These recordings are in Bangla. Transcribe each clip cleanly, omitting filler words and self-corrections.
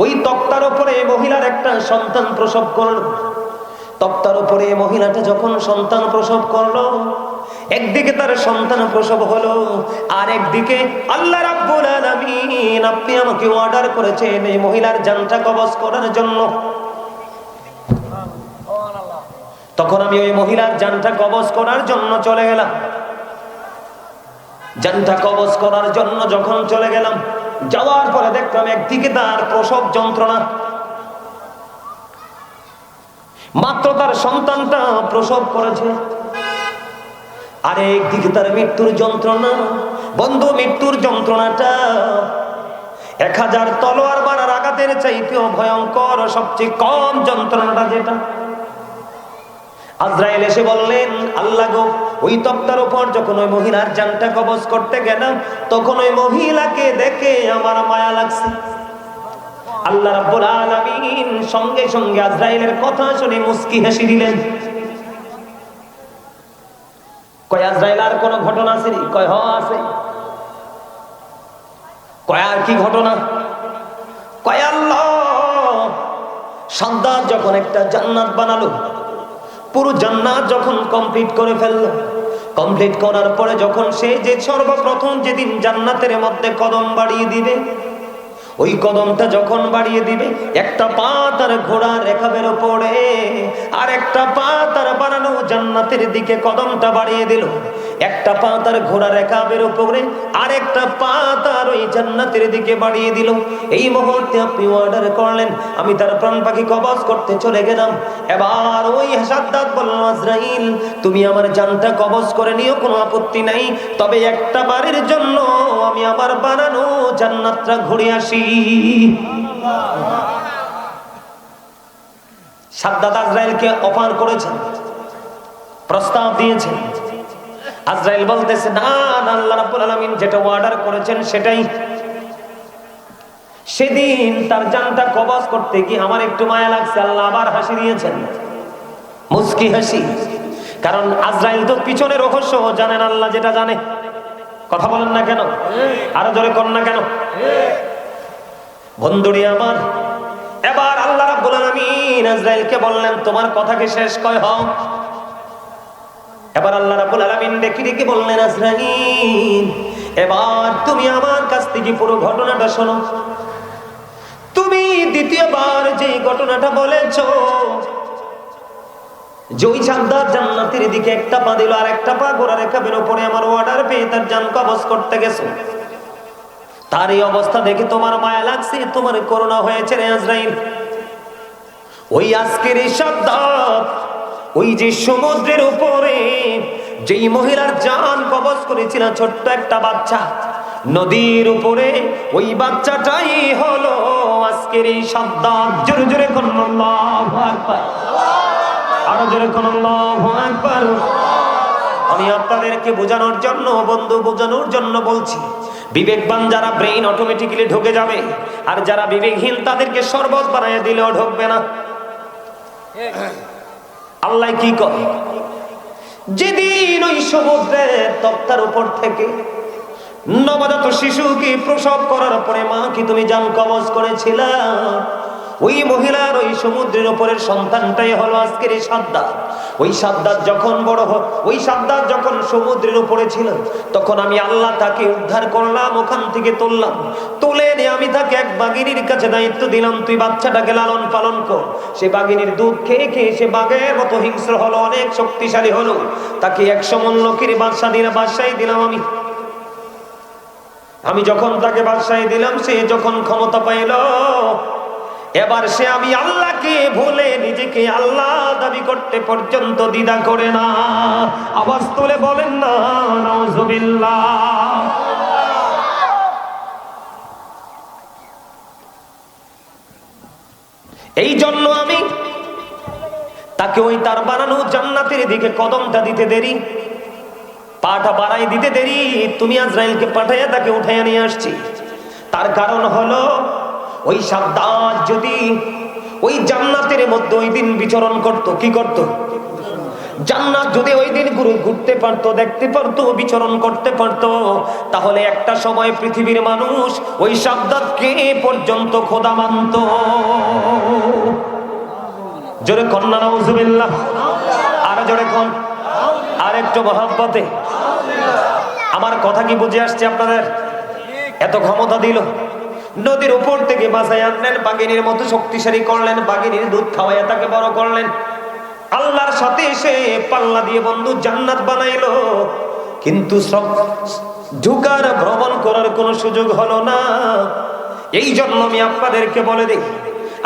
ওই তক্তার উপরে মহিলার একটা সন্তান প্রসব করলো। তক্তার উপরে মহিলাটা যখন সন্তান প্রসব করলো, একদিকে তার সন্তান প্রসব হলো, আর একদিকে আল্লাহ রাব্বুল আলামিন আপনি আমাকে অর্ডার করেছেন এই মহিলার জানটা কবজ করার জন্য। তখন আমি ওই মহিলার জানটা কবজ করার জন্য চলে গেলাম। জানটা কবজ করার জন্য যখন চলে গেলাম, যাওয়ার পরে দেখলাম একদিকে তার প্রসব যন্ত্রণা, মাত্র তার সন্তানটা প্রসব করেছে, আর একদিকে তার মৃত্যুর যন্ত্রণা। বন্ধু, মৃত্যুর যন্ত্রণাটা 1000 তলোয়ার মারার আঘাতের চাইতেও ভয়ঙ্কর, সবচেয়ে কম যন্ত্রণাটা যেটা। আজরাইল এসে বললেন, আল্লাহ গো, ওই তক্তার উপর যখন ওই মহিলার জানটা কবজ করতে গেলাম, তখন ওই মহিলাকে দেখে আমার মায়া লাগছে। আল্লাহ রাব্বুল আলামিন সঙ্গে সঙ্গে আজরাইলের কথা শুনে মুস্কি হাসি দিলেন। কয় আজরাইল, আর কোন ঘটনা আছে? কয় হ আছে। কয় আর কি ঘটনা? কয় আল্লাহ সাদ্দাত যখন একটা জান্নাত বানালো, পুরো জান্নাত যখন কমপ্লিট করে ফেললো, কমপ্লিট করার পরে যখন সে যে সর্বপ্রথম যেদিন জান্নাতের মধ্যে কদম বাড়িয়ে দিবে, ওই কদমটা যখন বাড়িয়ে দিবে, একটা পা তার ঘোড়ার রেখাবের উপরে, আর একটা পা তার বানানো জান্নাতের দিকে কদমটা বাড়িয়ে দিল। একটা পা তার ঘোড়া রেখাবের উপরে, আর একটা পা তার ওই জান্নাতের দিকে বাড়িয়ে দিল। এই মুহূর্তে আপনি অর্ডার করলেন, আমি তার প্রাণ পাখি কবজ করতে চলে গেলাম। এবার ওই সাদ্দাত বলল, আজরাইল তুমি আমার জানটা কবজ করে নিও, কোনো আপত্তি নাই, তবে একটা বারের জন্য আমি আমার বানানো জান্নাতটা ঘুরে আসি। সাদ্দাত আজরাইলকে অফার করেছেন, প্রস্তাব দিয়েছেন। আজরাইল বলতেছে, না না, আল্লাহ রাব্বুল আলামিন যেটা অর্ডার করেছেন সেটাই। সেদিন তার জানটা কবজ করতে গিয়ে আমার একটু মায়া লাগছে। আল্লাহ আবার হাসি দিয়েছেন, মুস্কি হাসি। কারণ আজরাইল তো পিছনের রহস্য জানেন, আল্লাহ যেটা জানে। কথা বলেন না কেন? আরো জোরে কর না কেন? বন্ধুরি আমার, এবার আল্লাহ রাব্বুল আলামিন আজরাইলকে বললেন, তোমার কথা কি শেষ? কয় হও। এবার আল্লাহ রাব্বুল আলামিন ডেকে ডেকে বললেন, আজরাইল এবার তুমি আমার কাছ থেকে পুরো ঘটনাটা শোনো। তুমি দ্বিতীয়বার যে ঘটনাটা বলেছো, ওই সাদ্দাত জান্নাতের দিকে একটা পা দিল, আর একটা পা ঘোড়া রেখাবের উপরে আমার অর্ডার পেয়ে তার জান কবজ করতে গেছো, তার এই অবস্থা দেখে তোমার মায়া লাগছে, তোমার করুণা হয়েছে রে আজরাইল। ওই আজকের এই সাদ্দাত, ওই যে সমুদ্রের উপরে যেই মহিলার জান কবজ করেছিল, ছোট্ট একটা বাচ্চা, নদীর উপরে ওই বাচ্চাটাই হলো আজকের এই সাদ্দাত। জোরে জোরে কোন আল্লাহু আকবার, আরো জোরে কোন আল্লাহু আকবার। আমি আপনাদেরকে বোঝানোর জন্য, বন্ধু বোঝানোর জন্য বলছি, বিবেকবান যারা ব্রেইন অটোমেটিক্যালি ঢুকে যাবে, আর যারা বিবেকহীন তাদেরকে শরবত বানায় দিলেও ঢুকবে না। আল্লাহ কি করে, যেদিন ওই সমুদ্রের তক্তার উপর থেকে নবজাত শিশুকে প্রসব করার পরে মা কি তুমি জান কবজ করেছিলা, ওই মহিলার ওই সমুদ্রের উপরের সন্তানটাই হলো আজকের এই সাদ্দাত। ওই সাদ্দাত যখন বড় ওই সাদ্দাত যখন সমুদ্রের উপরে ছিল, তখন আমি আল্লাহ তাকে উদ্ধার করলাম, ওখান থেকে তুললাম, তুলে নিয়ে আমি তাকে এক বাঘিনীর কাছে দায়িত্ব দিলাম, তুই বাচ্চাটাকে লালন পালন কর। সে বাঘিনীর দুধ খেয়ে খেয়ে সে বাঘের মতো হিংস্র হলো, অনেক শক্তিশালী হলো। তাকে 100 মণ লোকের বাদশাহী দিলাম আমি যখন তাকে বাদশাহী দিলাম, সে যখন ক্ষমতা পাইল, এবার সে আমি আল্লাহকে ভুলে নিজেকে আল্লাহ দাবি করতে পর্যন্ত দ্বিধা করে না। আওয়াজ তুলে বলেন না নাউজুবিল্লাহ। এই জন্য আমি তাকে ওই তার বানানো জান্নাতের দিকে কদমটা দিতে দেরি, পাটা বাড়াই দিতে দেরি, তুমি আজরাইলকে পাঠাইয়া তাকে উঠাইয়া নিয়ে আসছি। তার কারণ হলো, ওই সাদ্দাত যদি ওই জান্নাতের মধ্যে ওই দিন বিচরণ করত, কি করত? জান্নাত যদি ওই দিন ঘুরতে পারতো, দেখতে পারতো, বিচরণ করতে পারতো, তাহলে একটা সময় পৃথিবীর মানুষ ওই শাবদাতকে পর্যন্ত খোদা মানত। জোরে কন্যা নাউজুবিল্লাহ, আর জোরে কোন, আর একটু মহব্বতে। আমার কথা কি বুঝে আসছে আপনাদের? এত ক্ষমতা দিল, নদীর উপর থেকে বাঁচাই আনলেন, বাঘিনীর মতো শক্তিশালী করলেন, বাঘিনীর দুধ খাওয়াইয়া তাকে বড় করলেন, আল্লাহর সাথে এসে পাল্লা দিয়ে বন্ধু জান্নাত বানাইলো। কিন্তু সব ঢুকার ভ্রমণ করার কোনো সুযোগ হলো না। এই জন্য আমি আপনাদেরকে বলে দিই,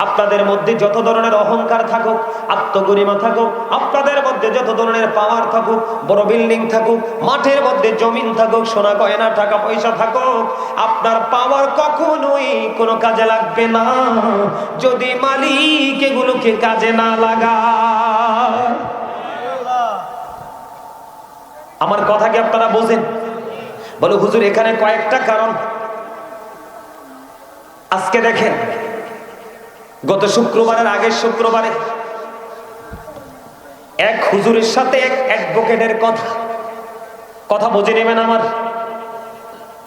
আপনাদের মধ্যে যত ধরনের অহংকার থাকুক, আত্মগরিমা থাকুক, আপনাদের মধ্যে যত ধরনের পাওয়ার থাকুক, বড় বিল্ডিং থাকুক, মাঠের মধ্যে জমিন থাকুক, সোনা গয়না টাকা পয়সা থাকুক, আপনার পাওয়ার কখনোই কোনো কাজে লাগবে না যদি মালিক এগুলোকে কাজে না লাগায়। আমার কথা কি আপনারা বোঝেন? বলে হুজুর এখানে কয়েকটা কারণ। আজকে দেখেন, গত শুক্রবারের আগের শুক্রবারে এক হুজুরের সাথে এক অ্যাডভোকেটের কথা বুঝে নেবেন। আমার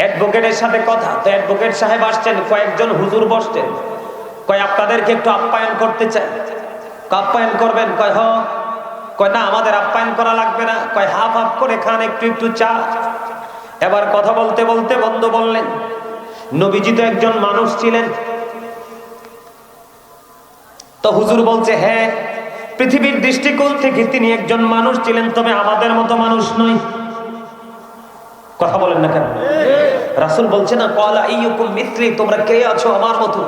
অ্যাডভোকেটের সাথে কথা, তো অ্যাডভোকেট সাহেব আসছেন, কয়েকজন হুজুর বসছেন, কয় আপনাদেরকে একটু আপ্যায়ন করতে চাই। আপ্যায়ন করবেন? কয় হ। কয় না, আমাদের আপ্যায়ন করা লাগবে না। কয় হাফ হাফ করে খান, একটু একটু চা। এবার কথা বলতে বলতে বন্ধু বললেন, নবীজি তো একজন মানুষ ছিলেন। তো হুজুর বলছে, হ্যাঁ, পৃথিবীর দৃষ্টিকোণ থেকে তিনি একজন মানুষ ছিলেন, তবে আমাদের মতো মানুষ নয়। কথা বলেন না কেন? রাসূল বলছে না, ক্বালা আইয়ুকুম মিথলি, তোমরা কে আছো আমার মতো?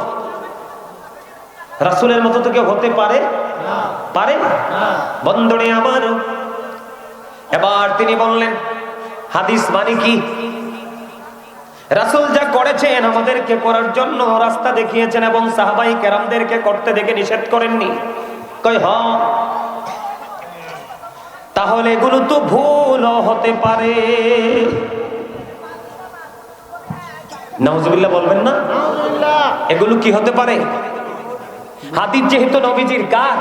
রাসূলের মতো তো কেউ হতে পারে না, পারে না। বন্ধুরে আমার, এবার তিনি বললেন হাদিস মানে কি? রাসূল যা করেছেন আমাদেরকে করার জন্য রাস্তা দেখিয়েছেন এবং সাহাবাই কেরামদেরকে করতে দেখে নিষেধ করেননি। কই হ, তাহলে এগুলো তো ভুলও হতে পারে। নাউজুবিল্লাহ বলবেন না? এগুলো কি হতে পারে? হাদিস যেহেতু নবীজির, কার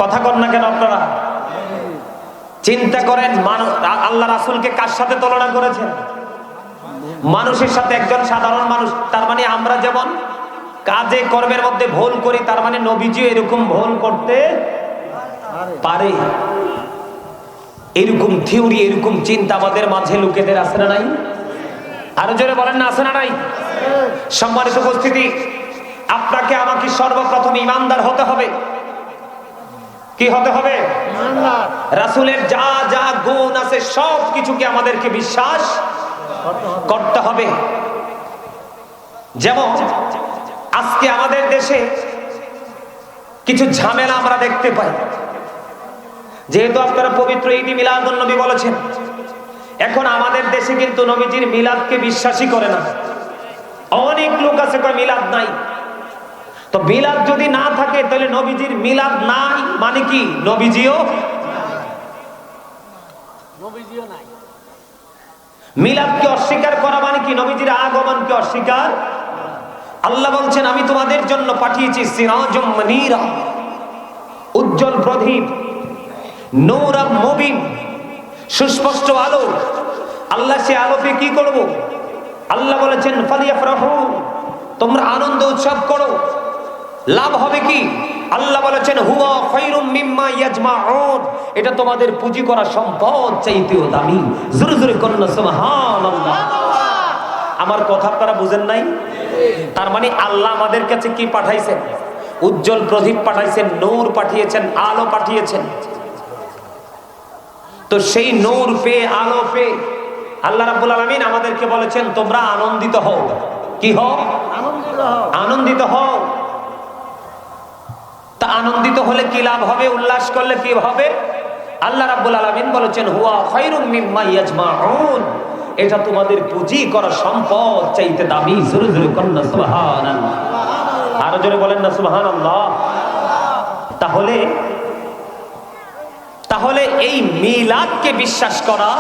কথা কর না কেন আপনারা? চিন্তা করেন, আল্লাহ রাসূলকে কার সাথে তুলনা করেছেন? মানুষের সাথে, একজন সাধারণ মানুষ। তার মানে আমরা যেমন কাজে কর্মের মধ্যে ভুল করি, তার মানে নবীজিও এরকম ভুল করতে পারে। এরকম থিওরি, এরকম চিন্তা আমাদের মাঝে লোকেদের আছে না নাই? আরো জোরে বলেন না, আছে না নাই? সম্মানিত উপস্থিতি, আপনাকে আমাকে সর্বপ্রথম ইমানদার হতে হবে। কি হতে হবে? রাসূলের যা যা গুণ আছে সব কিছুকে আমাদেরকে বিশ্বাস করতে হবে। যেমন আজকে আমাদের দেশে কিছু ঝামেলা আমরা দেখতে পাই। যেহেতু আপনারা পবিত্র ঈদ মিলাদুন নবী বলেছেন, এখন আমাদের দেশে কিন্তু নবীজির মিলাদকে বিশ্বাসই করে না। অনেক লোক আছে কয় মিলাদ নাই। তো মিলাদ যদি না থাকে তাহলে নবীজির মিলাদ নাই মানে কি? নবীজিও নাই। মিলাদকে অস্বীকার করা মানে কি? নবীজির আগমনকে অস্বীকার। আল্লাহ বলছেন, আমি তোমাদের জন্য পাঠিয়েছি সিরাজুম মুনীরা, উজ্জ্বল প্রদীপ, নূরাম মুবিন, সুস্পষ্ট আলো। আল্লাহ সে আলোকে কি করব? আল্লাহ বলেছেন ফালিয়াফরাহু, তোমরা আনন্দ উৎসব করো। লাভ হবে কি? আল্লাহ বলেছেন হুয়া খায়রুম মিম্মা ইয়াজমাউন, এটা তোমাদের পুঁজি করা সম্পদ চাইতেও দামি। জোরে জোরে কন্না সুবহানাল্লাহ। আমার কথা আপনারা বুঝেন নাই? তার মানে আল্লাহ আমাদের কাছে কি পাঠাইছেন? উজ্জ্বল প্রদীপ পাঠাইছেন, নূর পাঠিয়েছেন, আলো পাঠিয়েছেন। তো সেই নূর পেয়ে, আলো পেয়ে আল্লাহ রাব্বুল আলামিন আমাদেরকে বলেছেন তোমরা আনন্দিত হও। কি হও? আনন্দিত হও। আনন্দিত হও। তা আনন্দিত হলে কি লাভ হবে? উল্লাস করলে কি হবে? আল্লাহ রাব্বুল আলামিন বলেছেন হুয়া খায়রুম মিম্মা ইয়াজমাউন, এটা তোমাদের পুঁজি করা সম্পদ চাইতে দামি। জোরে জোরে কন্না সুবহানাল্লাহ। আরো জোরে বলেন না সুবহানাল্লাহ। তাহলে এই মিলাদকে বিশ্বাস করা,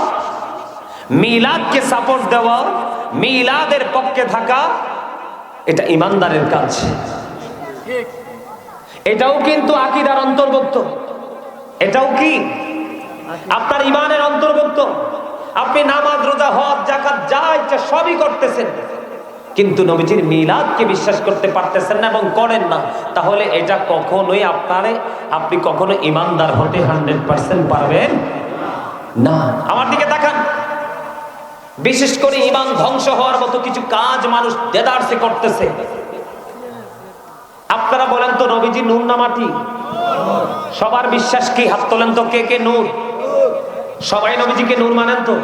মিলাদকে সাপোর্ট দেওয়া, মিলাদের পক্ষে থাকা, এটা ইমানদারের কাজ। এটাও কিন্তু আকীদার অন্তর্ভুক্ত। এটাও কি? আপনার ইমানের অন্তর্ভুক্ত। আপনি নামাজ, রোজা, হজ, যাকাত যা ইচ্ছা সবই করতেছেন, কিন্তু নবীজির মিলাদকে বিশ্বাস করতে পারতেছেন না এবং করেন না, তাহলে এটা কখনোই আপনি কখনো ইমানদার হতে 100% পারবেন না। আমার দিকে তাকান। বিশেষ করে ইমান ধ্বংস হওয়ার মতো কিছু কাজ মানুষ দেদারসে করতেছে। আপনারা বলেন তো, নবীজি নূর না মাটি? সবার বিশ্বাস কি? হাত তোলেন তো, কে কে নূর? সবাই নবীজিকে নূর মানেন তো?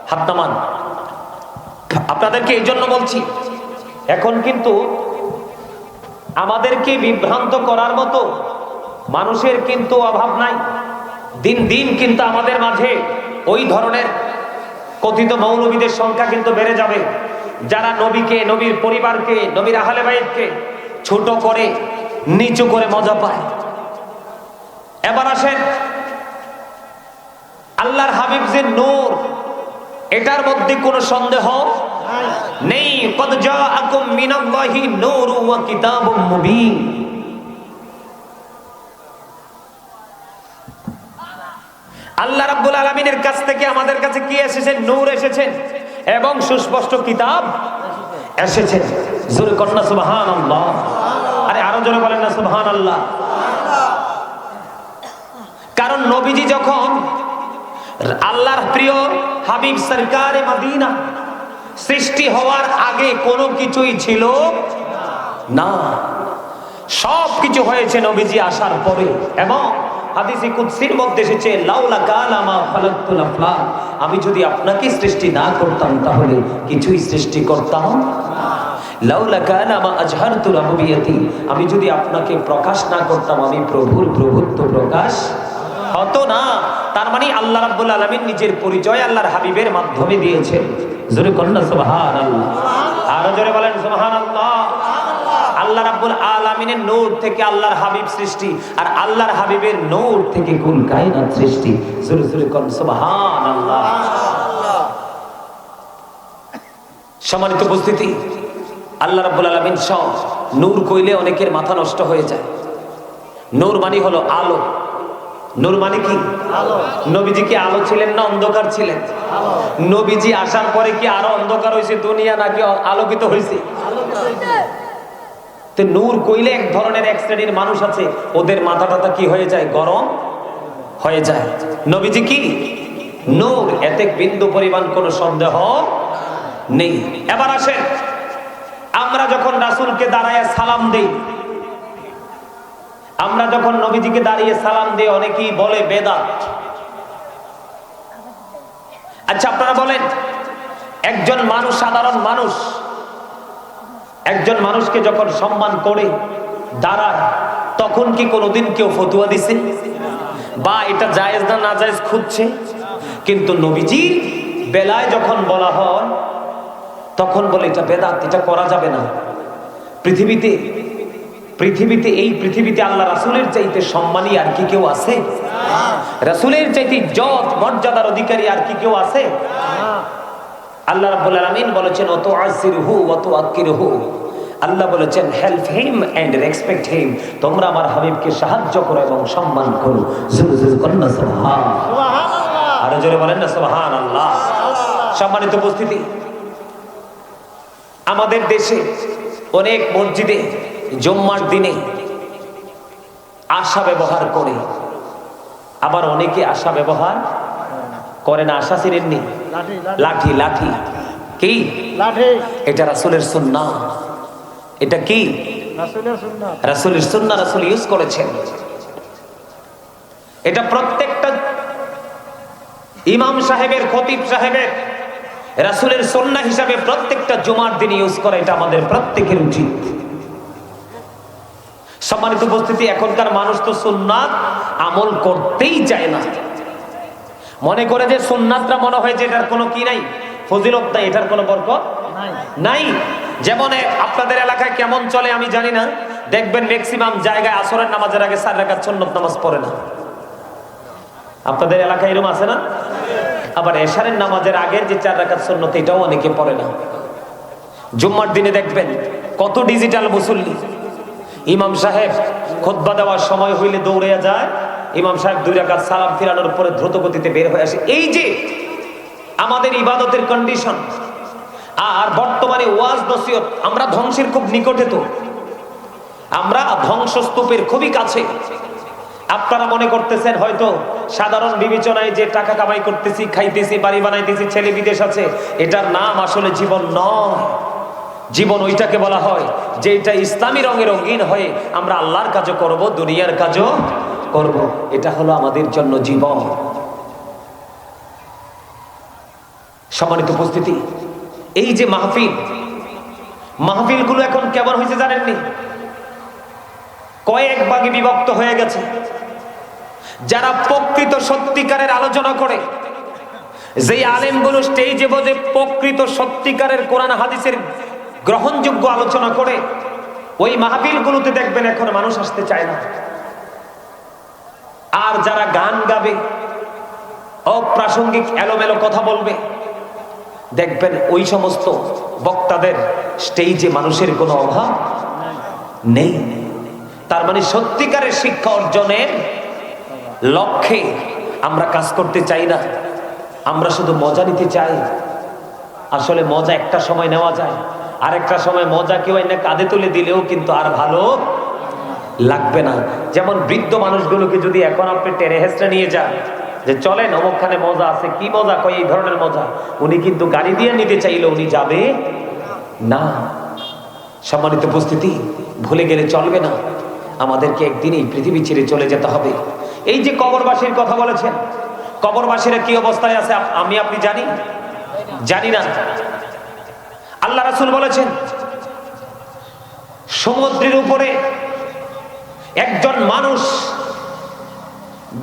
হাত নামান। আপনাদেরকে এই জন্য বলছি, এখন কিন্তু আমাদেরকে বিভ্রান্ত করার মতো মানুষের কিন্তু অভাব নাই। দিন দিন কিন্তু আমাদের মাঝে ওই ধরনের কথিত মৌলবীদের সংখ্যা কিন্তু বেড়ে যাবে, যারা নবীকে, নবীর পরিবারকে, নবীর আহলে বাইতকে ছোট করে, নিচু করে মজা পায়। এবার আসেন, আল্লাহর হাবিব যে নূর, এটার মধ্যে কোনো সন্দেহ নেই। কদ জাআকুম মিনাল্লাহি নূরুন ওয়া কিতাবুম মুবিন। আল্লাহ রাব্বুল আলামিনের কাছ থেকে আমাদের কাছে কি এসেছেন? নূর এসেছেন এবং সুস্পষ্ট কিতাব এসেছে। জোরে করেন না সুবহানাল্লাহ। আরে আরো জোরে বলেন না সুবহানাল্লাহ। কারণ নবীজি যখন আল্লাহর প্রিয় হাবিব সরকারে মদিনা, সৃষ্টি হওয়ার আগে কোনো কিছুই ছিল না, সব কিছু হয়েছে নবীজি আসার পরে। এবং হাদিসে কুদসির মধ্যে এসেছে, লাউলা কালামা খালাকতুল আফলাক, আমি যদি আপনাকে সৃষ্টি না করতাম তাহলে কিছুই সৃষ্টি করতাম না। লাউলা কালামা আজহারতু রাবুবিয়াতি, আমি যদি আপনাকে প্রকাশ না করতাম, আমি প্রভুর প্রভুত্ব প্রকাশ হতো না। তার মানে আল্লাহ রাব্বুল আলামিন নিজের পরিচয় আল্লাহর হাবিবের মাধ্যমে দিয়েছেন। জোরে কন্না সুবহানাল্লাহ। আরো জোরে বলেন সুবহানাল্লাহ। আল্লাহ রাব্বুল আলামিনের নূর থেকে আল্লাহর হাবিব সৃষ্টি, আর আল্লাহর হাবিবের নূর থেকে কুল কায়নাত সৃষ্টি। জোরে জোরে কন সুবহানাল্লাহ। সম্মানিত উপস্থিতি, আল্লাহ রাব্বুল আলামিন সব নূর কইলে অনেকের মাথা নষ্ট হয়ে যায়। নূর মানে হলো আলো। নূর মানে কি? আলো। নবীজি কি আলো ছিলেন না অন্ধকার ছিলেন? নবীজি আসার পরে কি আরো অন্ধকার হয়েছে দুনিয়া, নাকি আলোকিত হয়েছে? তো নূর কইলে এক ধরনের এক শ্রেণীর মানুষ আছে, ওদের মাথা টাথা কি হয়ে যায়? গরম হয়ে যায়। নবীজি কি নূর, এতে বিন্দু পরিমাণ কোনো সন্দেহ নেই। এবার আসেন, আমরা যখন রাসূলকে দাঁড়ায় সালাম দেই, আমরা যখন নবীজিকে দাঁড়িয়ে সালাম দেই, অনেকেই বলে বেদাত। আচ্ছা আপনারা বলেন, একজন মানুষ, সাধারণ মানুষ একজন মানুষকে যখন সম্মান করে দাঁড়ায়, তখন কি কোনোদিন কেউ ফতোয়া দিছে বা এটা জায়েজ না না জায়েজ খুঁজছে? কিন্তু নবীজি বেলায় যখন বলা হয়, তখন বলে এটা বেদাত, এটা করা যাবে না। পৃথিবীতে এই পৃথিবীতে আল্লাহ রাসূলের চাইতে সম্মানী আর কি কেউ আছে? রাসূলের চাইতে ইজ্জত মর্যাদার অধিকারী আর কি কেউ আছে? আল্লাহ রাব্বুল আলামিন বলেছেন, ওয়া তুআসিরহু ওয়া তুআক্কিরহু। আল্লাহ বলেছেন, help him and respect him. তোমরা আমার হাবিবকে সাহায্য করো এবং সম্মান করো। জোরে জোরে বলেন না সুবহানাল্লাহ। আরো জোরে বলেন না সুবহানাল্লাহ। সম্মানিত উপস্থিতি, আমাদের দেশে অনেক মসজিদে জুম্মার দিনে আশা ব্যবহার করে, আবার অনেকে আশা ব্যবহার করে না। আশা চিনেননি? লাঠি। লাঠি কি? লাঠি। এটা রাসূলের সুন্নাহ। এটা কি? রাসূলের সুন্নাহ। রাসূলের সুন্নাহ, রাসূল ইউজ করেছেন। এটা প্রত্যেকটা ইমাম সাহেবের, খতিব সাহেবের রাসূলের সুন্নাহ হিসাবে প্রত্যেকটা জুমার দিন ইউজ করে। এটা আমাদের প্রত্যেকের উচিত। সম্মানিত উপস্থিতি, এখনকার মানুষ তো সুন্নাত আমল করতেই চায় না। মনে করে যে সুন্নাতটা মনে হয় যে এটার কোনো কি নাই, ফজিলত নাই, এটার কোনো বরকত নাই। যেমন আপনাদের এলাকায় কেমন চলে আমি জানি না, দেখবেন ম্যাক্সিমাম জায়গায় আসরের নামাজের আগে 4 রাকাত সুন্নত নামাজ পড়ে না। আপনাদের এলাকায় এরকম আছে না? আবার এশারের নামাজের আগের যে 4 রাকাত সুন্নত এটাও অনেকে পড়ে না। জুম্মার দিনে দেখবেন কত ডিজিটাল মুসল্লি, ইমাম সাহেব খুতবা দেওয়ার সময় হইলে দৌড়ে যায়, ইমাম সাহেব 2 রাকাত সালাম ফিরানোর পরে দ্রুত গতিতে বের হয়ে আসে। এই যে আমাদের ইবাদতের কন্ডিশন, আর বর্তমানে ওয়াজ নসিহত, আমরা ধ্বংসের খুব নিকটে, তো আমরা ধ্বংসস্তূপের খুবই কাছে। আপনারা মনে করতেছেন হয়তো সাধারণ বিবেচনায় যে টাকা কামাই করতেছি, খাইতেছি, বাড়ি বানাইতেছি, ছেলে বিদেশ আছে, এটার নাম আসলে জীবন নয়। জীবন ওইটাকে বলা হয় যে এটা ইসলামী রঙে রঙিন হয়ে আমরা আল্লাহর কাজও করব, দুনিয়ার কাজও করব, এটা হলো আমাদের জন্য জীবন। সম্মানিত উপস্থিতি, এই যে মাহফিলগুলো এখন কেমন হয়েছে জানেননি? কয়েক ভাগে বিভক্ত হয়ে গেছে। যারা প্রকৃত সত্যিকারের আলোচনা করে, যেই আলেমগুলো স্টেজে বসে প্রকৃত সত্যিকারের কোরআন হাদিসের গ্রহণযোগ্য আলোচনা করে, ওই মাহফিলগুলোতে দেখবেন এখন মানুষ আসতে চায় না। আর যারা গান গাবে, অপ্রাসঙ্গিক এলোমেলো কথা বলবে, দেখবেন ওই সমস্ত বক্তাদের স্টেজে মানুষের কোনো অভাব নেই। তার মানে সত্যিকারের শিক্ষা অর্জনের লক্ষ্যে আমরা কাজ করতে চাই না, আমরা শুধু মজা নিতে চাই। আসলে মজা একটা সময় নেওয়া যায়, আরেকটা সময় মজা কেউ এনে কাঁধে তুলে দিলেও কিন্তু আর ভালো লাগবে না। যেমন বৃদ্ধ মানুষগুলোকে যদি এখন আপনি টেনে হেসড়ে নিয়ে যান যে চলেন অমুকখানে মজা আছে, কি মজা কয় এই ধরনের মজা, উনি কিন্তু গাড়ি দিয়ে নিতে চাইলে উনি যাবে না। সম্মানিত উপস্থিতি, ভুলে গেলে চলবে না, আমাদেরকে একদিন এই পৃথিবী ছেড়ে চলে যেতে হবে। এই যে কবরবাসীর কথা বলেছেন, কবরবাসীরা কি অবস্থায় আছে আপনি জানি না। আল্লাহ রাসূল বলেছেন, সমুদ্রের উপরে একজন মানুষ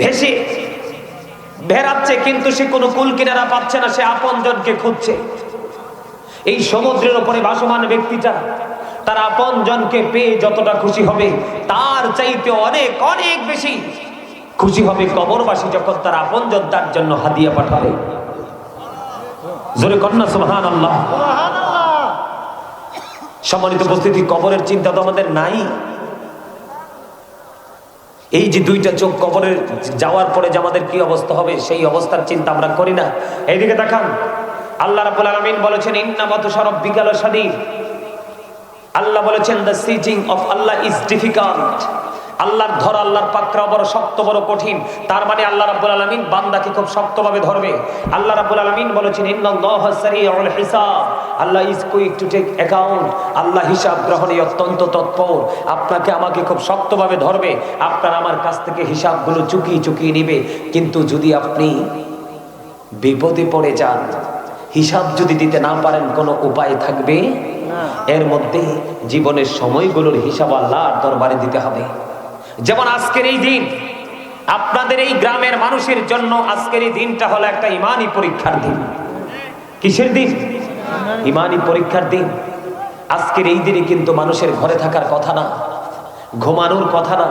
ভেসে বেড়াচ্ছে, কিন্তু সে কোনো কুল কিনারা পাচ্ছে না, সে আপনজনকে খুঁজছে। এই সমুদ্রের উপরে ভাসমান ব্যক্তিটা তার আপনজনকে পেয়ে যতটা খুশি হবে, তার চাইতে অনেক অনেক বেশি খুশি হবে কবরবাসী যখন তার আপনজন তার জন্য হাদিয়া পাঠাবে। জোরে কন্যা সুবহানাল্লাহ। সম্মানিত উপস্থিতি, কবরের চিন্তা তো আমাদের নাই। এই যে 2টা চোখ কবরে যাওয়ার পরে যে আমাদের কি অবস্থা হবে, সেই অবস্থার চিন্তা আমরা করি না। এইদিকে তাকান, আল্লাহ রাব্বুল আলামিন বলেছেন, ইন্না বাতুশা রাব্বিকা লাশাদীদ। আল্লাহ বলেছেন, the seizing of Allah is difficult. আল্লাহর ধরা, আল্লাহর পাকড়াও বড় শক্ত, বড় কঠিন। তার মানে আল্লাহ রাব্বুল আলামিন বান্দাকে খুব শক্তভাবে ধরবে। আল্লাহ রাব্বুল আলামিন বলেছেন, ইন্নাল্লাহা সারিউল হিসাব, Allah is quick to take account. Allah হিসাব গ্রহণে অত্যন্ত তৎপর, আপনাকে আমাকে খুব শক্তভাবে ধরবে, আপনার আমার কাছ থেকে হিসাবগুলো চুকিয়ে চুকিয়ে নেবে। কিন্তু যদি আপনি বিপদে পড়ে যান, হিসাব যদি দিতে না পারেন, কোনো উপায় থাকবে এর মধ্যে জীবনের সময়গুলোর হিসাব আল্লাহর দরবারে দিতে হবে। যেমন আজকের এই দিন, আপনাদের এই গ্রামের মানুষের জন্য আজকের এই দিনটা হলো একটা ইমানি পরীক্ষার দিন। কিসের দিন? ইমানি পরীক্ষার দিন। আজকের এই দিনে কিন্তু মানুষের ঘরে থাকার কথা না, ঘুমানোর কথা না।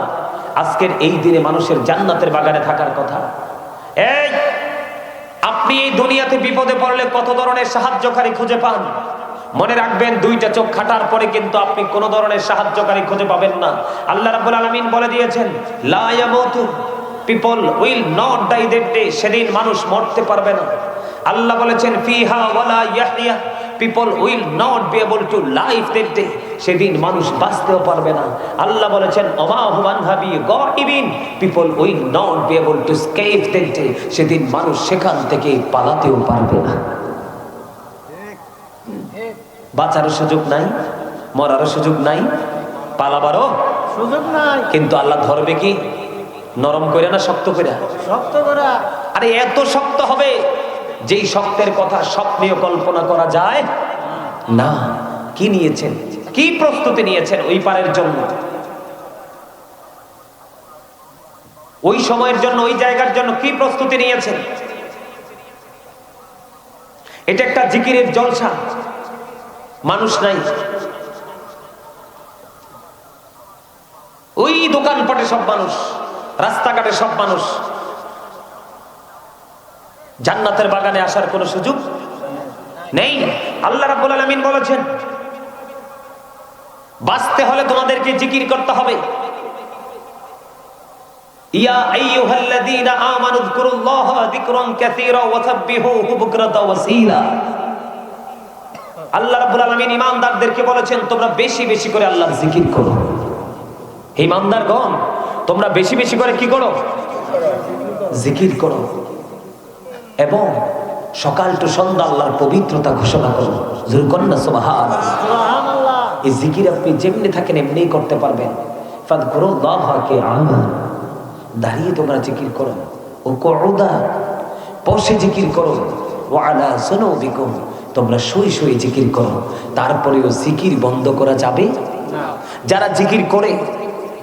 আজকের এই দিনে মানুষের জান্নাতের বাগানে থাকার কথা। এই আপনি এই দুনিয়াতে বিপদে পড়লে কত ধরনের সাহায্যকারী খুঁজে পান। মনে রাখবেন, 2টা চোখ খাটার পরে কিন্তু আপনি কোন ধরনের সাহায্যকারী খুঁজে পাবেন না। আল্লাহ রাব্বুল আলামিন বলে দিয়েছেন, লা ইয়ামুতু, people will not die that day, সেদিন মানুষ মরতে পারবে না। আল্লাহ বলেছেন, ফিহা ওয়ালা ইয়াহইয়া, people will not be able to live that day, সেদিন মানুষ বাঁচতেও পারবে না। আল্লাহ বলেছেন, ওমা হুম আনহা বিগাইবিন, people will not be able to escape that day, সেদিন মানুষ সেখান থেকে পালাতেও পারবে না। বাঁচারও সুযোগ নাই, মরারও সুযোগ নাই, পালাবারও সুযোগ নাই। কিন্তু আল্লাহ ধরবে কি নরম করে না শক্ত করে? শক্ত করে। আরে এত শক্ত হবে যেই শক্তের কথা স্বপ্নেও কল্পনা করা যায় না। কি নিয়েছেন, কি প্রস্তুতি নিয়েছেন ওই পারের জন্য, ওই সময়ের জন্য, ওই জায়গার জন্য কি প্রস্তুতি নিয়েছেন? এটা একটা জিকিরের জলসা। মানুষ নাই, ওই দোকানপাটে সব মানুষ, রাস্তাঘাটে সব মানুষ। জান্নাতের বাগানে আসার কোনো সুযোগ নেই। আল্লাহ রাব্বুল আলামিন বলেছেন, বাঁচতে হলে তোমাদেরকে জিকির করতে হবে। ইয়া আইয়ুহাল্লাযীনা আমানু যকুরুল্লাহা যিকরান কাসীরা ওয়া সাব্বিহুহু বুকরাতাও ওয়া আসীলা। আল্লাহ রাব্বুল আলামিন ঈমানদারদেরকে বলেছেন, তোমরা বেশি বেশি করে আল্লাহর জিকির করো। ঈমানদারগণ, তোমরা বেশি বেশি করে কি করো? জিকির করো। এবং সকাল টু সন্ধ্যা আল্লাহর পবিত্রতা ঘোষণা করো। জোরে বলেন না সুবহানাল্লাহ। এই জিকির আপনি যেমনি থাকেন এমনিই করতে পারবেন। ফাযকুরুল্লাহা কিয়ামান, দাঁড়িয়ে তোমরা জিকির করো। ও কুউদা, বসে জিকির করো। ওয়া আলা যুনুবিকুম, তোমরা শুয়ে শুয়ে জিকির করো। তারপরেও জিকির বন্ধ করা যাবে না। যারা জিকির করে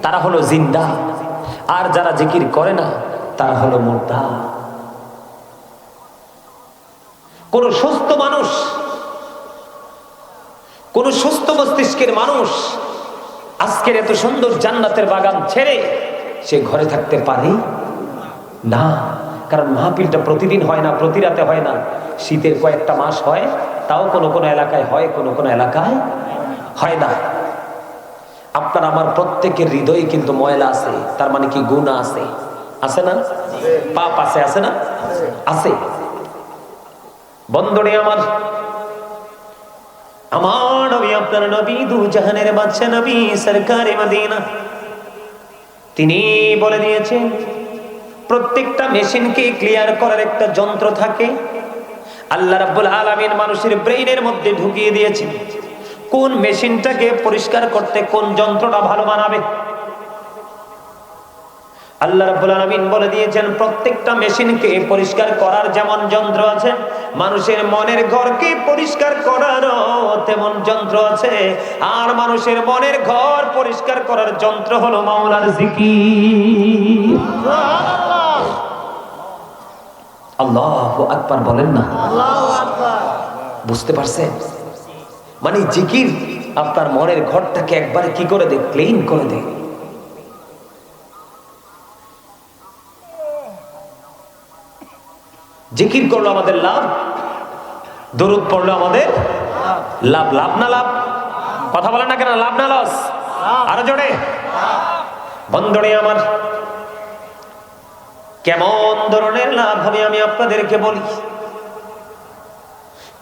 তারা হলো জিন্দা, আর যারা জিকির করে না তারা হলো মুর্দা। কোন সুস্থ মানুষ, কোন সুস্থ মস্তিষ্কের মানুষ আজকের এত সুন্দর জান্নাতের বাগান ছেড়ে সে ঘরে থাকতে পারে না। কারণ মাহফিলটা প্রতিদিন হয় না, প্রতি রাতে হয় না, শীতের কয়েকটা মাস হয়, তাও কোন কোন এলাকায় হয়, কোন কোন এলাকায় হয় না। আপনার আমার প্রত্যেকের হৃদয়ে কিন্তু ময়লা আছে, তার মানে কি গুনাহ আছে, আছে না? পাপ আছে, আছে না? আছে। বন্ধুরে আমার, আমার নবী, আপনার নবী, দু জাহানের বাদশা নবী, সরকারে মদিনা, তিনি বলে দিয়েছেন প্রত্যেকটা মেশিনকে ক্লিয়ার করার একটা যন্ত্র থাকে। আল্লাহ রাব্বুল আলামিন মানুষের ব্রেইনের মধ্যে ঢুকিয়ে দিয়েছেন কোন মেশিনটাকে পরিষ্কার করতে কোন যন্ত্রটা ভালো মানাবে। আল্লাহ রাব্বুল আলামিন বলে দিয়েছেন প্রত্যেকটা মেশিনকে পরিষ্কার করার যেমন যন্ত্র আছে, মানুষের মনের ঘরকে পরিষ্কার করারও তেমন যন্ত্র আছে। আর মানুষের মনের ঘর পরিষ্কার করার যন্ত্র হলো মাওলার জিকির। সুবহানাল্লাহ, আল্লাহু আকবার বলেন না? আল্লাহু আকবার। বুঝতে পারছেন? মানে জিকির আপনার মনের ঘরটাকে একবারে কি করে দেয়? ক্লিন করে দেয়। জিকির করলো আমাদের লাভ, দরুদ পড়লো আমাদের লাভ। লাভ না লাভ? কথা বলেন না কেন? লাভ না লস? আরো জোরে। বন্ধুরে আমার, কেমন ধরনের লাভ হবে আমি আপনাদেরকে বলি।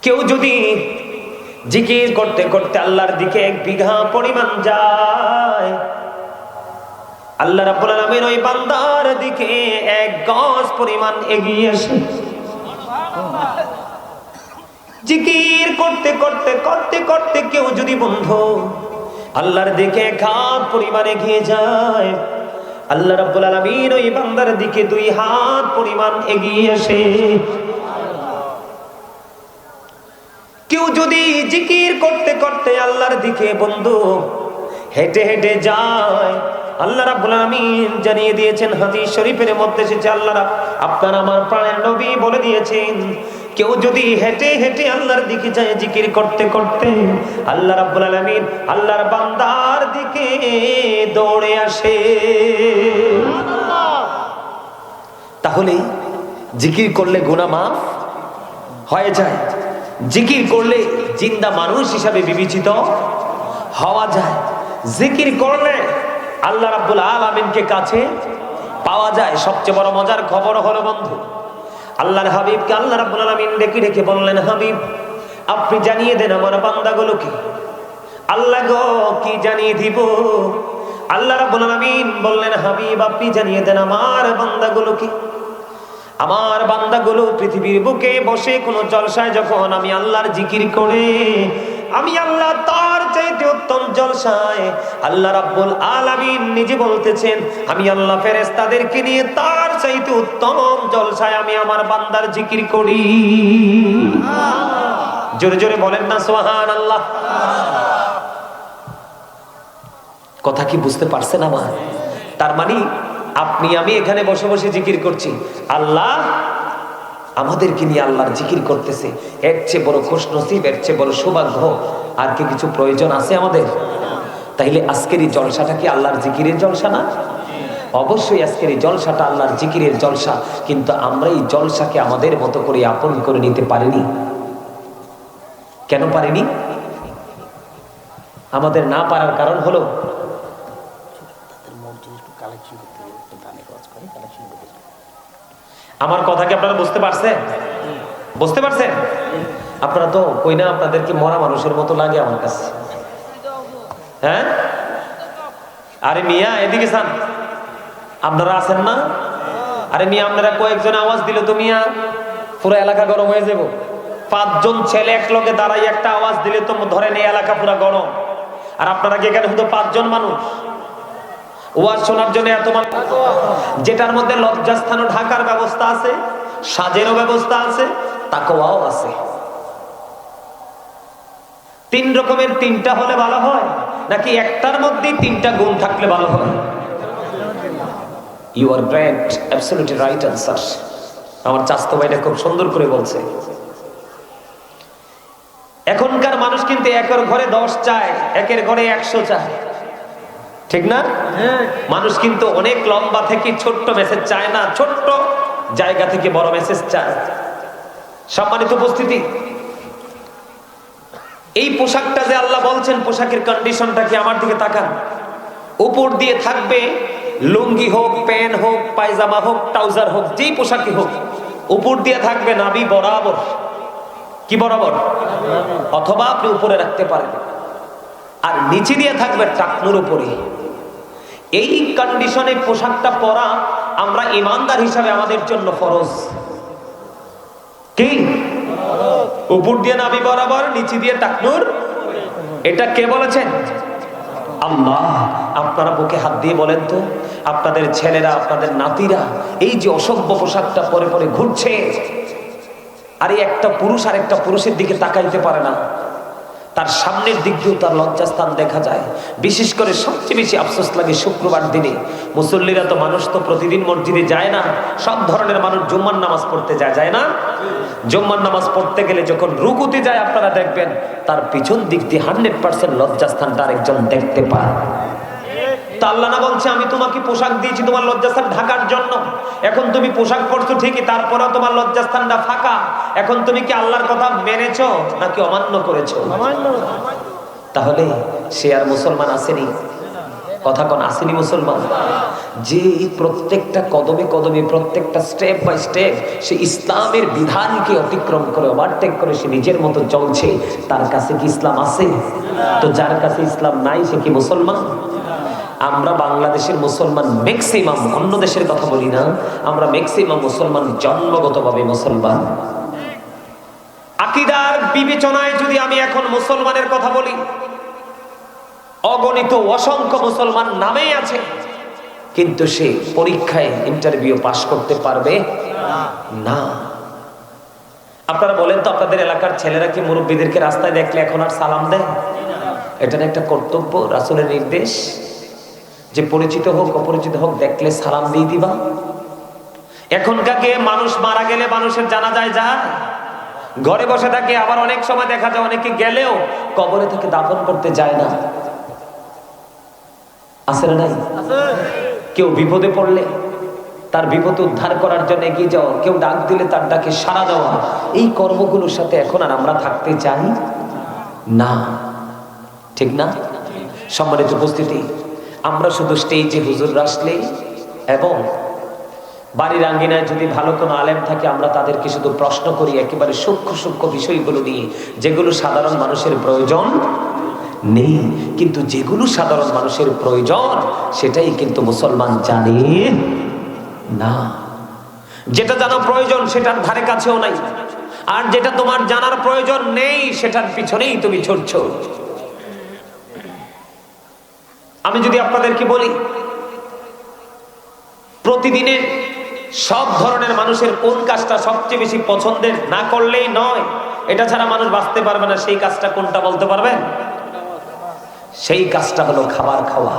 কেউ যদি জিকির করতে করতে আল্লাহর দিকে 1 বিঘা পরিমাণ যায়, আল্লাহ রাব্বুল আলামিন ওই বান্দার দিকে 1 গজ পরিমাণ এগিয়ে আসে। জিকির করতে করতে করতে করতে কেউ যদি বন্ধু আল্লাহর দিকে 1 হাত পরিমাণ এগিয়ে যায়, আল্লাহ রাব্বুল আলামিন ওই বান্দার দিকে 2 হাত পরিমাণ এগিয়ে আসে। কেউ যদি জিকির করতে করতে আল্লাহর দিকে বন্ধু হেঁটে হেঁটে যায়, আল্লাহ রাব্বুল আলামিন জানিয়ে দিয়েছেন, হাদিস শরীফের মধ্যে এসেছে, আল্লাহ আপনার আমার প্রাণের নবী বলে দিয়েছেন, কেউ যদি হেঁটে হেঁটে আল্লাহর দিকে যায় জিকির করতে করতে, আল্লাহ রাব্বুল আলামিন আল্লাহর বান্দার দিকে দৌড়ে আসে। তাহলে জিকির করলে গুনাহ মাফ হয়ে যায়। জিকির করলে জিন্দা মানুষ হিসাবে বিবেচিত হওয়া যায়। জিকির করলে আল্লাহ রাব্বুল আলামিনকে কাছে পাওয়া যায়। সবচেয়ে বড় মজার খবর হলো বন্ধু, আল্লাহর হাবিবকে আল্লাহ রাব্বুল আলামিন ডেকে ডেকে বললেন, হাবিব আপনি জানিয়ে দেন আমার বান্দাগুলোকে। আল্লাহ গো কি জানিয়ে দিব? আল্লাহ রাব্বুল আলামিন বললেন, হাবিব আপনি জানিয়ে দেন আমার বান্দাগুলোকে। আমার বান্দাগুলো পৃথিবীর বুকে বসে কোনো জলসায় যখন আমি আল্লাহর জিকির করে, আমি আল্লাহ তার চাইতে উত্তম জলসায়, আল্লাহ রাব্বুল আলামিন নিজে বলতেছেন, আমি আল্লাহ ফেরেশতাদেরকে নিয়ে তার চাইতে উত্তম জলসায় আমি আমার বান্দার জিকির করি। জোরে জোরে বলেন না সুবহানাল্লাহ। কথা কি বুঝতে পারছেন আমার? তার মানে আপনি আমি এখানে বসে বসে জিকির করছি, আল্লাহ আমাদেরকে নিয়ে আল্লাহর জিকির করতেছে। এর চেয়ে বড় খুশনসিব, এর চেয়ে বড় সৌভাগ্য আর কি কিছু প্রয়োজন আছে আমাদের? তাইলে আজকের এই জলসাটা কি আল্লাহর জিকিরের জলসা না? অবশ্যই আজকের এই জলসাটা আল্লাহর জিকিরের জলসা, কিন্তু আমরা এই জলসাকে আমাদের মতো করে আপন করে নিতে পারিনি। কেন পারিনি? আমাদের না পারার কারণ হলো আমার কথা কি আপনারা বুঝতে পারছেন? বুঝতে পারছেন? আপনারা তো কই না, আপনাদের কি মরা মানুষের মতো লাগে আমার কাছে। হ্যাঁ, আরে মিয়া এদিকে চান, আপনারা আছেন না? আরে মিয়া আপনারা কয়েকজন আওয়াজ দিলে তো মিয়া পুরো এলাকা গরম হয়ে যাব। 5 জন ছেলে এক লগে দাঁড়াই একটা আওয়াজ দিলে তো ধরেন এই এলাকা পুরো গরম। আর আপনারা কি এখানে শুধু 5 জন মানুষ? ওয়াজ শোনার জন্য এত মানুষ, যেটার মধ্যে লজ্জাস্থান ও ঢাকার ব্যবস্থা আছে, সাজেরও ব্যবস্থা আছে, তাকওয়াও আছে। 3 রকমের 3টা হলে ভালো হয়, নাকি একটার মধ্যে 3টা গুণ থাকলে ভালো হয়? You are great, absolutely right answer. আমার চাস্তো ভাইটা খুব সুন্দর করে বলছে। এখনকার মানুষ কিন্তু একের ঘরে 10 চায়, একের ঘরে 100 চায়, ঠিক না? মানুষ কিন্তু অনেক লম্বা থেকে ছোট্ট মেসেজ চায় না, ছোট্ট জায়গা থেকে বড় মেসেজ চায়। সম্মানিত উপস্থিতি, এই পোশাকটা যে আল্লাহ বলছেন, পোশাকের কন্ডিশনটা কি? আমার দিকে তাকান। উপর দিয়ে থাকবে লুঙ্গি হোক, প্যান্ট হোক, পায়জামা হোক, ট্রাউজার হোক, যেই পোশাকই হোক, উপর দিয়ে থাকবে নাভি বরাবর। কি বরাবর? অথবা আপনি উপরে রাখতে পারেন, আর নিচে দিয়ে থাকবে টাকনুর উপরে। এই কন্ডিশনে পোশাকটা পরা আমরা ইমানদার হিসাবে আমাদের জন্য ফরজ। কি? উপর দিয়ে নাভি বরাবর, নিচে দিয়ে টাকনুর। এটা কে বলেছেন? আল্লাহ। আপনারা বুকে হাত দিয়ে বলেন তো, আপনাদের ছেলেরা, আপনাদের নাতিরা এই যে অসভ্য পোশাকটা পরে পরে ঘুরছে, আর এই একটা পুরুষ আর একটা পুরুষের দিকে তাকাইতে পারে না, তার সামনের দিক দিয়েও তার লজ্জাস্থান দেখা যায়। বিশেষ করে সবচেয়ে বেশি আফসোস লাগে শুক্রবার দিনে। মুসল্লিরা তো, মানুষ তো প্রতিদিন মসজিদে যায় না, সব ধরনের মানুষ জুম্মার নামাজ পড়তে যায় না? জুম্মার নামাজ পড়তে গেলে যখন রুকুতে যায়, আপনারা দেখবেন তার পিছন দিক দিয়ে 100% লজ্জাস্থানটা আরেকজন দেখতে পায়। তা আল্লাহ না বলছে, আমি তোমাকে পোশাক দিয়েছি তোমার লজ্জাস্থান ঢাকার জন্য। এখন তুমি পোশাক পরছো ঠিকই, তারপরেও তোমার লজ্জাস্থানটা ফাঁকা। এখন তুমি কি আল্লাহর কথা মেনেছো নাকি অমান্য করেছো? তাহলে সে আর মুসলমান আসেনি? কথা কোন আসেনি মুসলমান? যে প্রত্যেকটা কদমে কদমে, প্রত্যেকটা স্টেপ বাই স্টেপ সে ইসলামের বিধানকে অতিক্রম করে, ওভারটেক করে সে নিজের মতো চলছে, তার কাছে কি ইসলাম আছে? তো যার কাছে ইসলাম নাই সে কি মুসলমান? আমরা বাংলাদেশের মুসলমান ম্যাক্সিমাম, অন্য দেশের কথা বলি না, আমরা ম্যাক্সিমাম মুসলমান জন্মগতভাবে মুসলমান। আকীদার বিবেচনায় যদি আমি এখন মুসলমানের কথা বলি, অগণিত অসংখ্য মুসলমান নামেই আছে, কিন্তু সে পরীক্ষায় ইন্টারভিউ পাস করতে পারবে না। আপনারা বলেন তো, আপনাদের এলাকার ছেলেরা কি মুরব্বীদেরকে রাস্তায় দেখলে এখন আর সালাম দেয়? এটা একটা কর্তব্য, রাসূলের নির্দেশ যে পরিচিত হোক অপরিচিত হোক দেখলে সালাম দিয়ে দিবা। এখনকাকে মানুষ মারা গেলে মানুষের জানাজায় যায়, ঘরে বসে থাকে। আবার অনেক সময় দেখা যায় অনেকে গেলেও কবরে থেকে দাফন করতে যায় না। আছে না নাই? কেউ বিপদে পড়লে তার বিপদ উদ্ধার করার জন্য এগিয়ে যাওয়া, কেউ ডাক দিলে তার ডাকে সাড়া দেওয়া, এই কর্মগুলোর সাথে এখন আর আমরা থাকতে চাই না, ঠিক না? সম্মানিত উপস্থিতি, আমরা শুধু স্টেজে হুজুর আসলে এবং বাড়ির আঙ্গিনায় যদি ভালো কোনো আলেম থাকে, আমরা তাদেরকে শুধু প্রশ্ন করি একেবারে সূক্ষ্ম সূক্ষ্ম বিষয়গুলো নিয়ে, যেগুলো সাধারণ মানুষের প্রয়োজন নেই। কিন্তু যেগুলো সাধারণ মানুষের প্রয়োজন সেটাই কিন্তু মুসলমান জানে না। যেটা জানা প্রয়োজন সেটার ধারে কাছেও নাই, আর যেটা তোমার জানার প্রয়োজন নেই সেটার পিছনেই তুমি ছুটছো। আমি যদি আপনাদেরকে বলি, প্রতিদিনের সব ধরনের মানুষের কোন কাজটা সবচেয়ে বেশি পছন্দের, না করলেই নয়, এটা ছাড়া মানুষ বাঁচতে পারবে না, সেই কাজটা কোনটা বলতে পারবেন? সেই কাজটা হলো খাবার খাওয়া।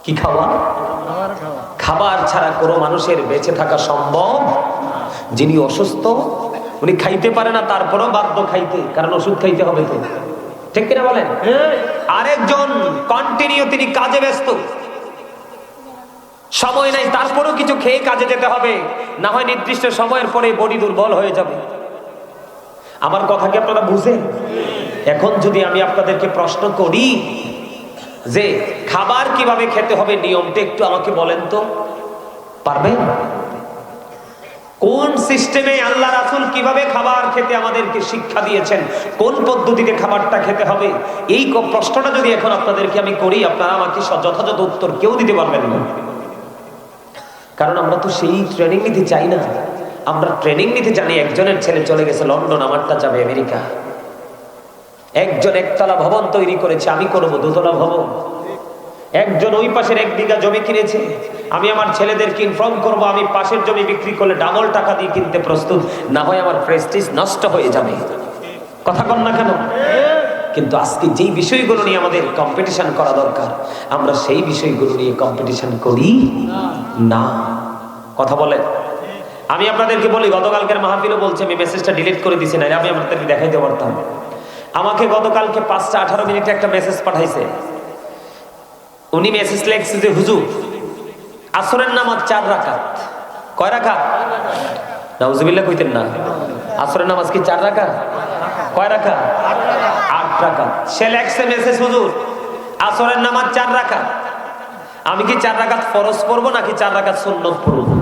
কি খাওয়া? খাবার ছাড়া কোনো মানুষের বেঁচে থাকা সম্ভব। যিনি অসুস্থ উনি খাইতে পারে না, তারপরেও বাধ্য খাইতে, কারণ ওষুধ খাইতে হবে তো। ঠিক কিনা বলেন? আরেকজন কন্টিনিউ তিনি কাজে ব্যস্ত, সময় নাই, তারপরেও কিছু খেয়ে কাজে যেতে হবে, না হয় নির্দিষ্ট সময়ের পরে বডি দুর্বল হয়ে যাবে। আমার কথা কি আপনারা বুঝেন? এখন যদি আমি আপনাদেরকে প্রশ্ন করি যে খাবার কিভাবে খেতে হবে নিয়মটা একটু আমাকে বলেন তো, পারবেন? কোন সিস্টেমে আল্লাহ রাসূল কিভাবে খাবার খেতে আমাদেরকে শিক্ষা দিয়েছেন, কোন পদ্ধতিতে খাবারটা খেতে হবে, এই প্রশ্নটা যদি এখন আপনাদেরকে আমি করি, আপনারা আমাকে যথাযথ উত্তর কেউ দিতে পারবেন না। কারণ আমরা তো সেই ট্রেনিং নিতে চাই না। আমরা ট্রেনিং নিতে জানি একজনের ছেলে চলে গেছে লন্ডন, আমারটা যাবে আমেরিকা। একজন একতলা ভবন তৈরি করেছে, আমি করবো দোতলা ভবন। একজন ওই পাশের 1 বিঘা জমি কিনেছে, আমি আমার ছেলেদেরকে ইনফর্ম করবো আমি পাশের জমি বিক্রি করলে ডাবল টাকা দিয়ে কিনতে প্রস্তুত, না হয় আমার প্রেস্টিজ নষ্ট হয়ে যাবে। কথা কন না কেন? কিন্তু আজকে যেই বিষয়গুলো নিয়ে আমাদের কম্পিটিশন করা দরকার, আমরা সেই বিষয়গুলো নিয়ে কম্পিটিশন করি না। কথা বলে। আমি আপনাদেরকে বলি, গতকালকের মাহফিলও বলছি, আমি মেসেজটা ডিলিট করে দিছি না, আমি আপনাদেরকে দেখাইতে পারতাম। আমাকে গতকালকে 5টা 18 মিনিটে একটা মেসেজ পাঠাইছে। উনি মেসেজ লেখছে যে হুজুর আসরের নামাজ 4 রাকাত। কয় রাকাত? নাউজুবিল্লাহ কইতেন না। আসরের নামাজ কি 4 রাকাত? কয় রাকাত? 8 রাকাত। সে লেখছে মেসেজ, হুজুর আসরের নামাজ 4 রাকাত, আমি কি 4 রাকাত ফরজ পড়বো নাকি 4 রাকাত সুন্নত পড়বো?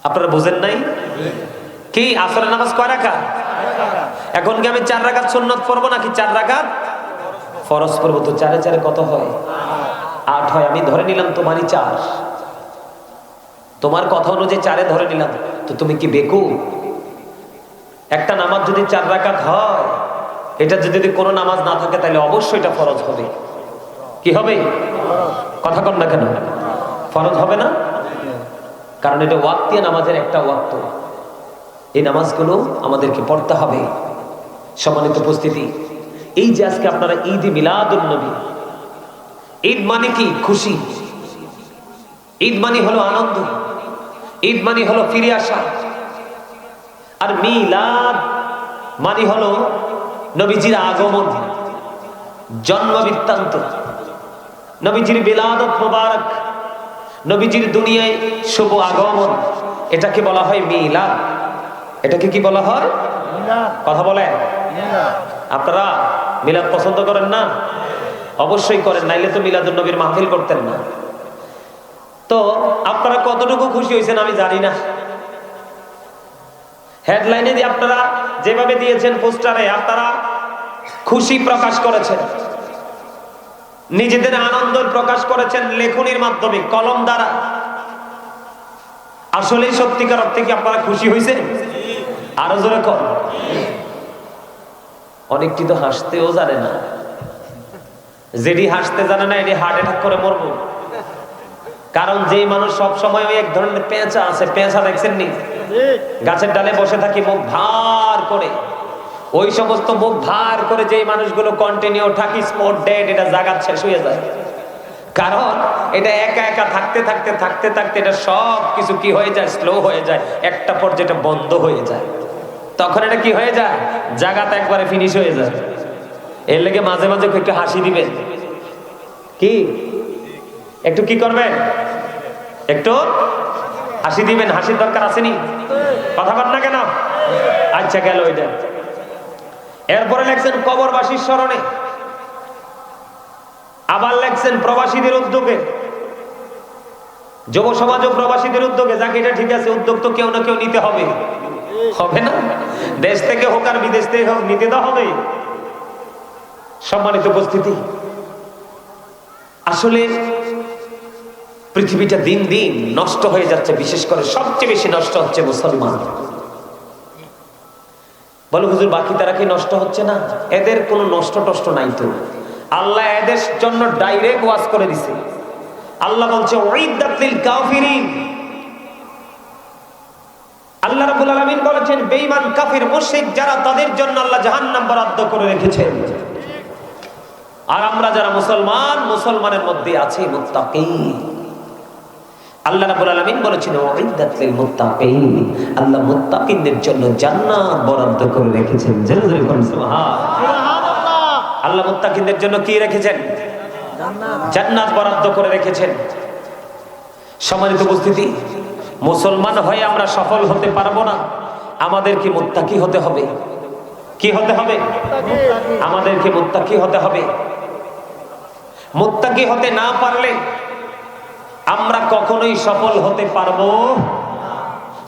আপনারা বুঝেন নাই কি? আসরের নামাজ কয় রাকাত? এখন কি আমি 4 রাকাত সুন্নত পড়বো নাকি 4 রাকাত ফরজ পড়বো? তো 4 এ 4 কত হয়? 8 হয়। আমি ধরে নিলাম তোমারই 4, তোমার কথা অনুযায়ী 4 এ ধরে নিলাম, তো তুমি কি বেকুব? একটা নামাজ যদি 4 রাকাত হয়, এটা যদি কোনো নামাজ না থাকে তাহলে অবশ্যই এটা ফরজ হবে। কি হবে? কথা কন না কেন? ফরজ হবে না? কারণ এটা ওয়াক্তিয়া নামাজের একটা ওয়াক্ত। এই নামাজগুলো আমাদেরকে পড়তে হবে। সম্মানিত উপস্থিতি, এই যে আজকে আপনারা ঈদে মিলাদুন নবী, ঈদ মানে কি? খুশি। ঈদ মানে হলো আনন্দ, ঈদ মানে হলো ফিরে আসা। আর মিলাদ মানে হলো নবীজির আগমন, জন্ম বৃত্তান্ত, নবীজির বিলাদত মুবারক, নবীজির দুনিয়ায় শুভ আগমন, এটাকে বলা হয় মিলাদ। এটাকে কি বলা হয়? কথা বলেন। আপনারা মিলাদ পছন্দ করেন না? অবশ্যই করেন, নাইলে তো মিলাদুন নবীর মাহফিল করতেন না। তো আপনারা কতটুকু খুশি হয়েছেন আমি জানি না। হেডলাইনে দিয়ে আপনারা যেভাবে দিয়েছেন পোস্টারে, আপনারা খুশি প্রকাশ করেছেন, নিজেদের আনন্দ প্রকাশ করেছেন লেখনির মাধ্যমে, কলম দ্বারা। আসলে সত্যিকার অর্থে কি আপনারা খুশি হয়েছেন? আরো জোরে কর। অনেকটি তো হাসতেও জানে না, যেটি হাসতে জানে না এটি হার্ট অ্যাটাক করে মরবো। কারণ যে মানুষ সব সময় ওই এক ধরনের পেঁচা আছে, পেঁচা দেখছেন নি? গাছের ডালে বসে থাকি মুখ ভার করে, ওই সমস্ত মুখ ভার করে যে মানুষগুলো কন্টিনিউ থাকি স্পট ডেড, এটা জাগাত শেষ হয়ে যায়। কারণ এটা একা একা থাকতে থাকতে থাকতে থাকতে এটা সব কিছু কি হয়ে যায়? স্লো হয়ে যায়, একটা পর্যায়ে এটা বন্ধ হয়ে যায়। তখন এটা কি হয়ে যায়? জাগাত একবারে ফিনিশ হয়ে যায়। এর লেগে মাঝে মাঝে একটু হাসি দিবেন। কি একটু কি করবেন? একটু হাসি দিবেন। হাসির দরকার আসেনি? কথা বল না কেন? আচ্ছা গেল ওইটা। এরপরে লেখছেন কবরবাসীর স্মরণে, আবার লেখছেন প্রবাসীদের উদ্যোগে, যুব সমাজ ও প্রবাসীদের উদ্যোগে। যাকে এটা ঠিক আছে, উদ্যোগ তো কেউ না কেউ নিতে হবে, হবে না? দেশ থেকে হোক আর বিদেশ থেকে হোক, নিতে তো হবে। সম্মানিত উপস্থিতি, আসলে পৃথিবীটা দিন দিন নষ্ট হয়ে যাচ্ছে, বিশেষ করে সবচেয়ে বেশি নষ্ট হচ্ছে মুসলমান। বলো হুজুর বাকি তারা কি নষ্ট হচ্ছে না? এদের কোনো নষ্ট টষ্ট নাই তো। আল্লাহ এদের জন্য ডাইরেক্ট ওয়াজ করে দিছে। আল্লাহ বলছে উইদ্দাত লিল কাফিরিন। আল্লাহ রাব্বুল আলামিন বলেছেন বেঈমান কাফির মুশরিক যারা, তাদের জন্য আল্লাহ জাহান্নাম বরাদ্দ করে রেখেছেন। আর আমরা যারা মুসলমান, মুসলমানের মধ্যে আছি মুত্তাকি। আল্লাহ রাব্বুল আলামিন বলেছেন উইদ্দাত লিল মুত্তাকিন, আল্লাহ মুত্তাকিনদের জন্য জান্নাত বরাদ্দ করে রেখেছেন। জোরে জোরে বলুন সুবহানাল্লাহ। আল্লাহ মুত্তাকিনদের জন্য কি রেখেছেন? জান্নাত বরাদ্দ করে রেখেছেন। সম্মানিত উপস্থিতি, মুসলমান হয়ে আমরা সফল হতে পারবো না, আমাদেরকে মুত্তাকি হতে হবে। কি হতে হবে? আমাদেরকে মুত্তাকি হতে হবে। মুত্তাকি হতে না পারলে আমরা কখনোই সফল হতে পারবো।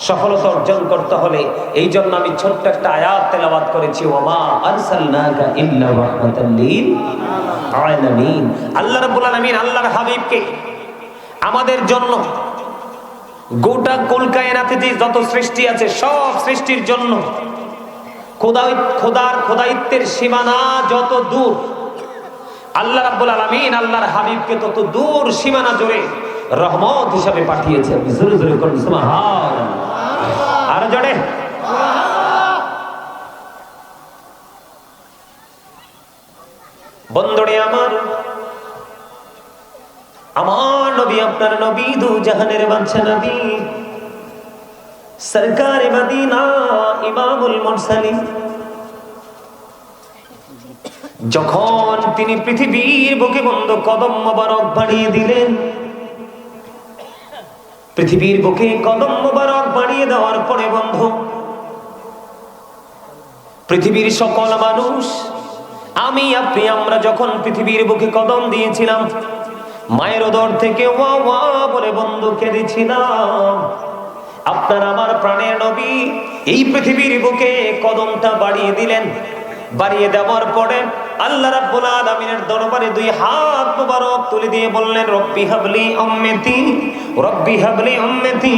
সফলতা অর্জন করতে হলে এই জন্য আমি ছোট্ট একটা আয়াত তেলাওয়াত করেছি, ওমা আরসালনাকা ইল্লা রাহমাতাল লিল আলামিন। আল্লাহ রাব্বুল আলামিন আল্লাহর হাবিবকে আমাদের জন্য গোটা কুল কায়নাতে যে যত সৃষ্টি আছে সব সৃষ্টির জন্য খোদার খোদাইত্বের সীমানা যত দূর, আল্লাহ রাব্বুল আলামিন আল্লাহর হাবিবকে তত দূর সীমানা জুড়ে রহমত হিসাবে পাঠিয়েছেন। জোরে জোরে করুন সুবহানাল্লাহ। আর জোরে বন্ধুরে আমার নবী, আপনার নবী, দু জাহানের বাদশা নবী, সরকারে মদিনা, ইমামুল মুরসালিন, যখন তিনি পৃথিবীর বুকে বন্ধ কদম মোবারক বাড়িয়ে দিলেন, পৃথিবীর বুকে কদম মোবারক বাড়িয়ে দেওয়ার পরে বন্ধু পৃথিবীর সকল মানুষ, আমি আপনি আমরা যখন পৃথিবীর বুকে কদম দিয়েছিলাম, মায়ের উদর থেকে ওয়া ওয়া বলে বন্ধু কেঁদেছিলাম, আপনার আমার প্রাণের নবী এই পৃথিবীর বুকে কদমটা বাড়িয়ে দিলেন। বাড়িয়ে দেওয়ার পরে আল্লাহ রাব্বুল আলামিনের দরবারে দুই হাত মোবারক তুলে দিয়ে বললেন, রব্বি হাবলি উম্মতি, রব্বি হাবলি উম্মতি,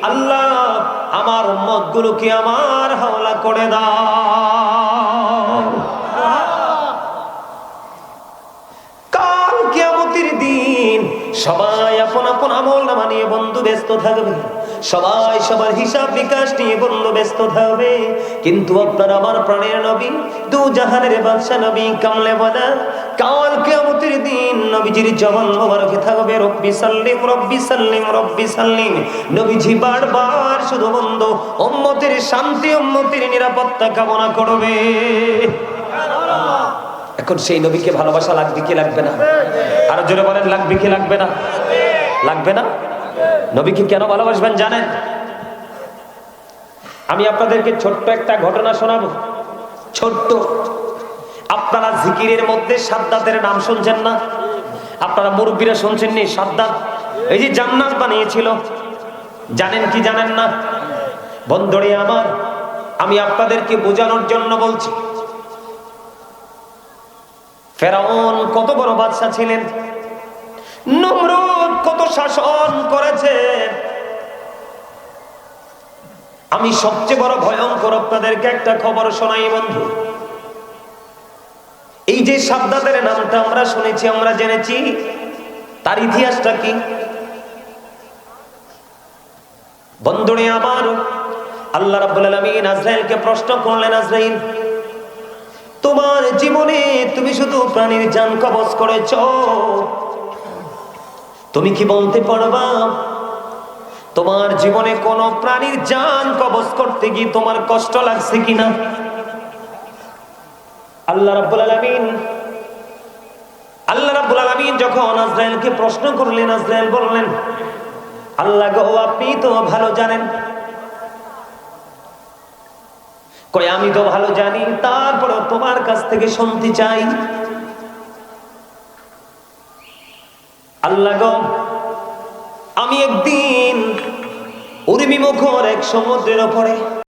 আল্লাহ আমার উম্মতগুলোকে আমার হাওলা করে দাও। কাল কিয়ামতের দিন সবাই আপন আপন আমল নামা নিয়ে বন্ধু ব্যস্ত থাকবে, সবাই সবার হিসাব বিকাশ নিয়ে বন্ধু ব্যস্ত থাকবে, কিন্তু আপনার আমার প্রাণের নবী, দু জাহানের বাদশা নবী কামলে বলা কাল কিয়ামতের দিন নবীজির জবান মোবারকে থাকবে রব্বি সাল্লিম, রব্বি সাল্লিম, রব্বি সাল্লিম। নবীজি বারবার শুধু বন্ধু উম্মতের শান্তি, উম্মতের নিরাপত্তা কামনা করবে। এখন সেই নবীকে ভালোবাসা লাগবে কি লাগবে না? আর জোরে বলেন, লাগবে কি লাগবে না? লাগবে না? নবীকে কেন ভালোবাসবেন জানেন? আমি আপনাদেরকে ছোট্ট একটা ঘটনা শোনাবো, ছোট্ট। আপনারা জিকিরের মধ্যে সাদ্দাতের নাম শুনছেন না? আপনারা মুরব্বীরা শুনছেন নি? সাদ্দাত এই যে জান্নাত বানিয়েছিল, জানেন কি জানেন না? বন্ধুরে আমার, আমি আপনাদেরকে বোঝানোর জন্য বলছি। ফেরাউন কত বড় বাদশা ছিলেন, নমরুদ কত শাসন করেছে। আমি সবচেয়ে বড় ভয়ঙ্কর আপনাদেরকে একটা খবর শোনাই বন্ধু। এই যে সাদ্দাতের নামটা আমরা শুনেছি, আমরা জেনেছি, তার ইতিহাসটা কি? বন্ধুরে আমার, আল্লাহ রাব্বুল আলামিন আজরাইলকে প্রশ্ন করলেন, আজরাইল তোমার জীবনে তুমি শুধু প্রাণীর জান কবজ করেছো, তুমি কি বলতে পারবা তোমার জীবনে কোন প্রাণীর জান কবজ করতে গিয়ে তোমার কষ্ট লাগছে কিনা? আল্লাহ রাব্বুল আলামিন যখন আজরাইলকে প্রশ্ন করলেন, আজরাইল বললেন, আল্লাহ গো আপনি তো ভালো জানেন। কই আমি তো ভালো জানি, তারপরে তোমার কাছ থেকে শুনতে চাই। আল্লাহ গো আমি একদিন উর্মি মুখর এক সমুদ্রের উপরে